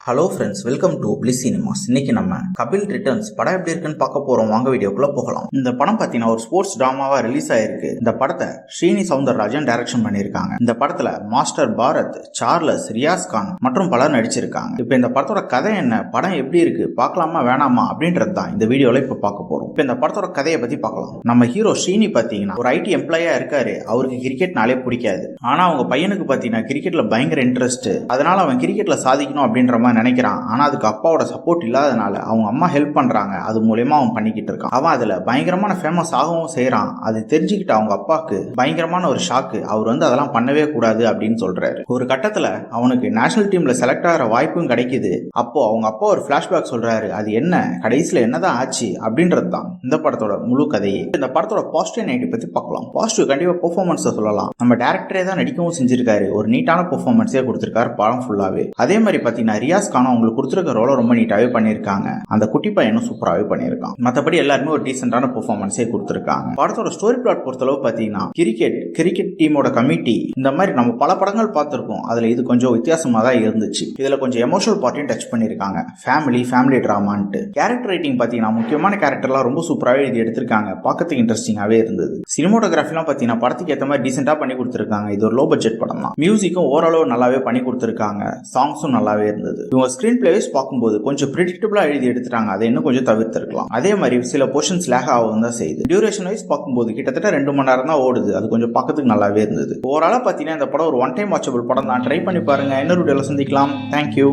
Hello friends, welcome to bliss cinemas. இன்னைக்கு நம்ம Kapil returns படம் எப்படி இருக்குன்னு பார்க்க போறோம். வாங்க வீடியோக்குள்ள போகலாம். இந்த படம் பார்த்தீங்கன்னா ஒரு ஸ்போர்ட்ஸ் டிராமாவா ரிலீஸ் ஆயிருக்கு. இந்த படத்தை ஸ்ரீனி சவுந்தரராஜன் டைரக்ஷன் பண்ணியிருக்காங்க. இந்த படத்துல மாஸ்டர் பாரத், சார்லஸ், ரியாஸ் கான் மற்றும் பலர் நடிச்சிருக்காங்க. இப்போ இந்த படத்தோட கதை என்ன, படம் எப்படி இருக்கு, பார்க்கலாமா வேணாமா அப்படின்றது தான் இந்த வீடியோல இப்ப பார்க்க போறோம். இப்போ இந்த படத்தோட கதையை பத்தி பார்க்கலாம். நம்ம ஹீரோ ஸ்ரீனி பார்த்தீங்கன்னா ஒரு ஐடி எம்ப்ளாயா இருக்காரு. அவருக்கு கிரிக்கெட்னாலே பிடிக்காது. ஆனா அவங்க பையனுக்கு பார்த்தீங்கன்னா கிரிக்கெட்ல பயங்கர இன்ட்ரெஸ்ட். அதனால அவன் கிரிக்கெட்ல சாதிக்கணும் அப்படின்ற மாதிரி நினைக்கிறான். ஆனா அதுக்கு அப்பாவோட சப்போர்ட் இல்லாதனால அவங்க அம்மா ஹெல்ப் பண்றாங்க. அது மூலமா அவன் பண்ணிக்கிட்டு இருக்கான். அவன் அதுல பயங்கரமான ஃபேமஸ் ஆகவும் செய்யறான். அது தெரிஞ்சுக்கிட்டு அவங்க அப்பாக்கு பயங்கரமான ஒரு ஷாக்கு. அவர் அதெல்லாம் பண்ணவே கூடாது அப்படின்னு சொல்றாரு. ஒரு கட்டத்துல அவனுக்கு நேஷனல் டீம்ல செலக்ட் ஆகிற வாய்ப்பும் கிடைக்குது. அப்போ அவங்க அப்பா ஒரு பிளாஷ்பேக் சொல்றாரு. அது என்ன, கடைசியில என்னதான் ஆச்சு அப்படின்றது தான் இந்த படத்தோட முழு கதையே. இந்த படத்தோட பாசிட்டிவ் நெகட்டிவ் பத்தி பார்க்கலாம். பாசிட்டிவ் கண்டிப்பா பெர்ஃபார்மன்ஸ் சொல்லலாம். நம்ம டேரக்டரே தான் நடிக்கவும் செஞ்சிருக்காரு. ஒரு நீட்டான பெர்ஃபார்மன்ஸே கொடுத்திருக்காரு படம் ஃபுல்லாவே. அதே மாதிரி பாத்தீங்கன்னா ரியாஸ் கான் அவங்களுக்கு கொடுத்துருக்க ரோல ரொம்ப நீட்டாவே பண்ணிருக்காங்க. அந்த குட்டி பையனும் சூப்பராகவே பண்ணிருக்கான். மற்றபடி எல்லாருமே ஒரு டீசென்டான பெர்ஃபார்மன்ஸே கொடுத்திருக்காங்க. படத்தோட ஸ்டோரி பிளாட் பொறுத்தளவு பாத்தீங்கன்னா கிரிக்கெட் டீமோட கமிட்டி இந்த மாதிரி நம்ம பல படங்கள் பார்த்திருக்கோம். அதுல இது கொஞ்சம் வித்தியாசமா தான் இருந்துச்சு. இதுல கொஞ்சம் எமோஷனல் பார்ட்டையும் டச் பண்ணிருக்காங்க. ஃபேமிலி டிராமான்ட்டு கேரக்டர் ரைட்டிங் பாத்தீங்கன்னா முக்கியமான கேரக்டர்லாம் ரொம்ப சூப்பராகவே இது எடுத்திருக்காங்க. பார்க்கறதுக்கு இன்ட்ரெஸ்டிங்காவே இருந்தது. சினிமோட்டோகிராஃபிலாம் பாத்தீங்கன்னா படத்துக்கு ஏற்ற மாதிரி டீசென்டா பண்ணி கொடுத்திருக்காங்க. இது ஒரு லோ பட்ஜெட் படம் தான். மியூசிக்கும் ஓரளவு நல்லாவே பண்ணி கொடுத்திருக்காங்க. சாங்ஸும் நல்லாவே இருந்தது. இவங்க ஸ்கிரீன் பிளேஸ் பார்க்கும்போது கொஞ்சம் பிரெடிக்டபிளா எழுதி எடுத்துட்டாங்க. அதை இன்னும் கொஞ்சம் தவிர்த்திருக்கலாம். அதே மாதிரி சில போர்ஷன்ஸ் லேக் ஆகவும் தான் செய்யுது. டியூரேஷன் வைஸ் பார்க்கும்போது கிட்டத்தட்ட 2 மணி நேரம் தான் ஓடுது. அது கொஞ்சம் பார்க்கறதுக்கு நல்லாவே இருந்தது. ஓவராலா பார்த்தீங்கன்னா இந்த படம் ஒரு ஒன் டைம் வாட்சபிள் படம் தான். ட்ரை பண்ணி பாருங்க. இன்னொரு வீடியோல சந்திக்கலாம். தேங்க்யூ.